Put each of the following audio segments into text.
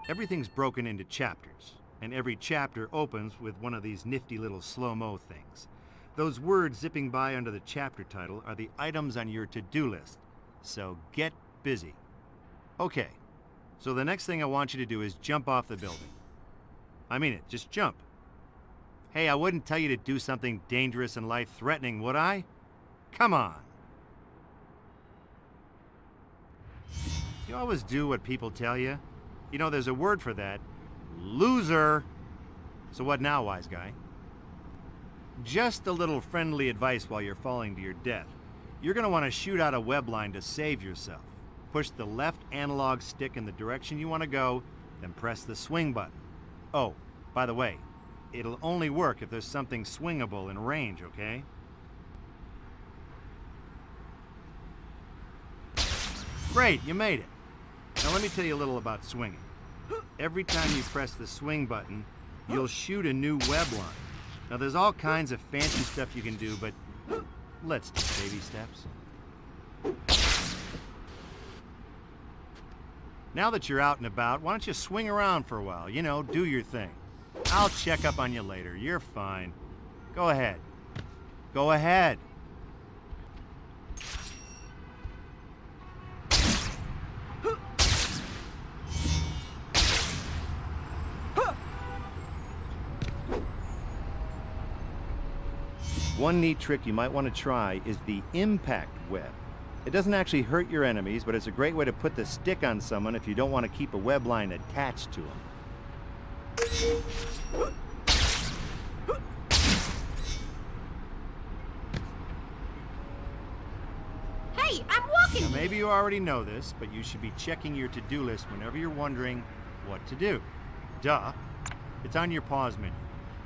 Everything's broken into chapters, and every chapter opens with one of these nifty little slow-mo things. Those words zipping by under the chapter title are the items on your to-do list, so get busy. Okay, so the next thing I want you to do is jump off the building. I mean it, just jump. Hey, I wouldn't tell you to do something dangerous and life-threatening, would I? Come on. You always do what people tell you. You know, there's a word for that. Loser. So what now, wise guy? Just a little friendly advice while you're falling to your death. You're gonna want to shoot out a web line to save yourself. Push the left analog stick in the direction you want to go, then press the swing button. Oh, by the way, it'll only work if there's something swingable in range, okay? Great, you made it. Now let me tell you a little about swinging. Every time you press the swing button, you'll shoot a new web line. Now there's all kinds of fancy stuff you can do, but let's do baby steps. Now that you're out and about, why don't you swing around for a while? You know, do your thing. I'll check up on you later. You're fine. Go ahead. Go ahead. One neat trick you might want to try is the impact web. It doesn't actually hurt your enemies, but it's a great way to put the stick on someone if you don't want to keep a web line attached to them. Hey, I'm walking! Now, maybe you already know this, but you should be checking your to-do list whenever you're wondering what to do. Duh. It's on your pause menu,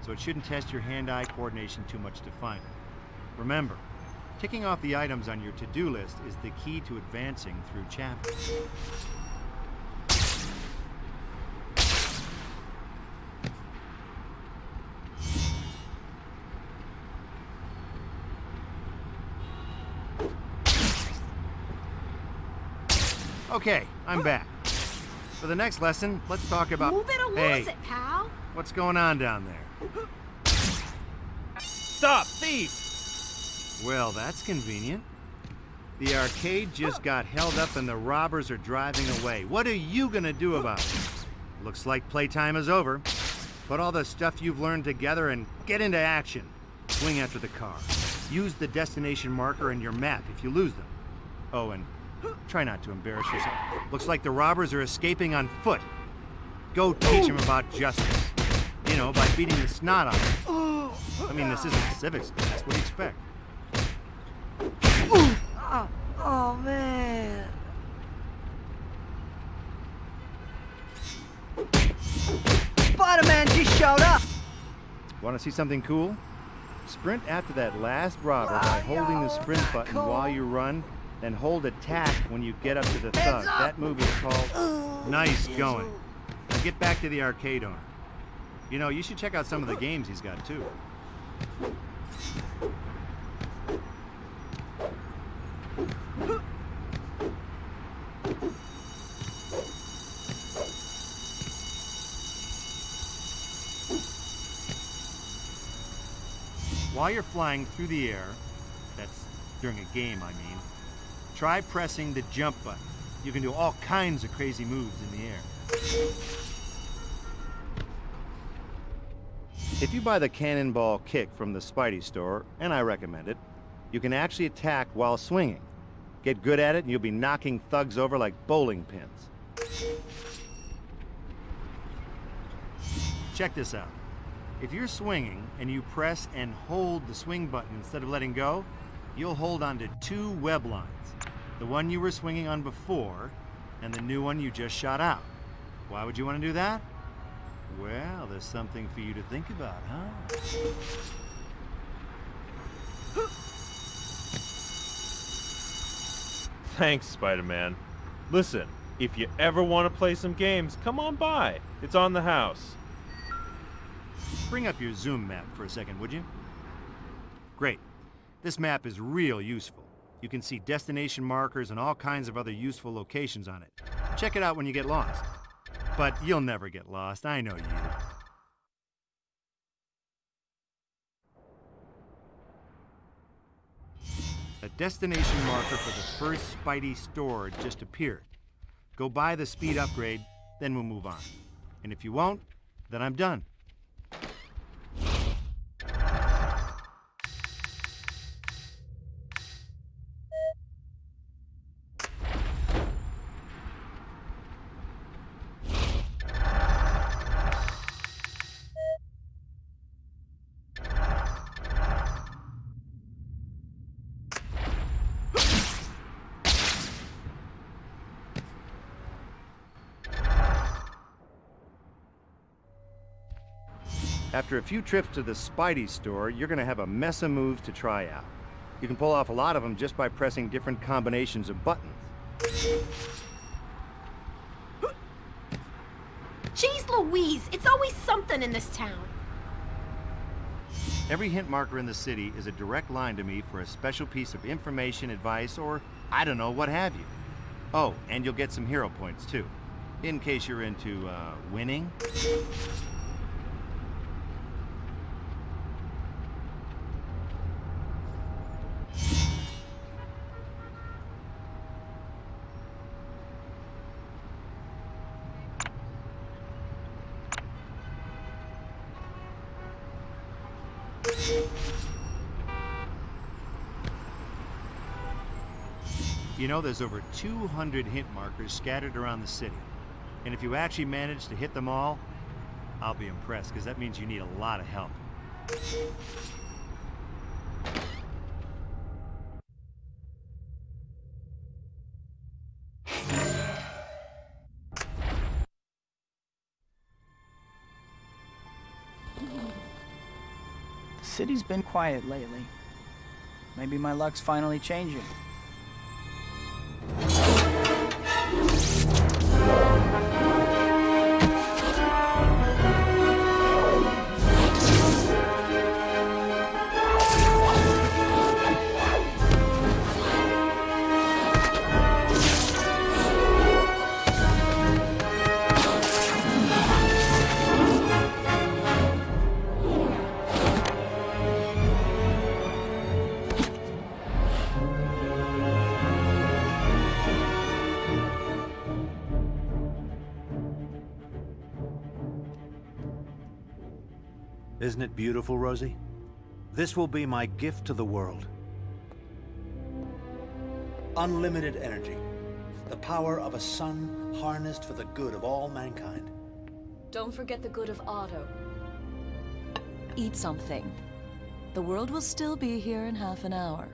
so it shouldn't test your hand-eye coordination too much to find it. Remember, ticking off the items on your to-do list is the key to advancing through chapters. Okay, I'm back. For the next lesson, let's talk about... Move it or hey, lose it, pal. What's going on down there? Stop, thief! Well, that's convenient. The arcade just got held up and the robbers are driving away. What are you gonna do about it? Looks like playtime is over. Put all the stuff you've learned together and get into action. Swing after the car. Use the destination marker and your map if you lose them. Oh, and try not to embarrass yourself. Looks like the robbers are escaping on foot. Go teach them about justice. You know, by beating the snot out of them. I mean, this isn't civics class. What do you expect? Oh, man. Spider-Man just showed up. Want to see something cool? Sprint after that last robber by holding the sprint button while you run, then hold attack when you get up to the thug. That move is called nice going. Now get back to the arcade owner. You know, you should check out some of the games he's got, too. While you're flying through the air, that's during a game, I mean, try pressing the jump button. You can do all kinds of crazy moves in the air. If you buy the cannonball kick from the Spidey store, and I recommend it, you can actually attack while swinging. Get good at it and you'll be knocking thugs over like bowling pins. Check this out. If you're swinging and you press and hold the swing button instead of letting go, you'll hold onto two web lines. The one you were swinging on before and the new one you just shot out. Why would you want to do that? Well, there's something for you to think about, huh? Thanks, Spider-Man. Listen, if you ever want to play some games, come on by. It's on the house. Bring up your zoom map for a second, would you? Great. This map is real useful. You can see destination markers and all kinds of other useful locations on it. Check it out when you get lost. But you'll never get lost, I know you. A destination marker for the first Spidey store just appeared. Go buy the speed upgrade, then we'll move on. And if you won't, then I'm done. After a few trips to the Spidey store, you're gonna have a mess of moves to try out. You can pull off a lot of them just by pressing different combinations of buttons. Jeez Louise, it's always something in this town. Every hint marker in the city is a direct line to me for a special piece of information, advice, or I don't know, what have you. Oh, and you'll get some hero points too, in case you're into, winning. You know, there's over 200 hint markers scattered around the city. And if you actually manage to hit them all, I'll be impressed, because that means you need a lot of help. The city's been quiet lately. Maybe my luck's finally changing. Isn't it beautiful, Rosie? This will be my gift to the world. Unlimited energy. The power of a sun harnessed for the good of all mankind. Don't forget the good of Otto. Eat something. The world will still be here in half an hour.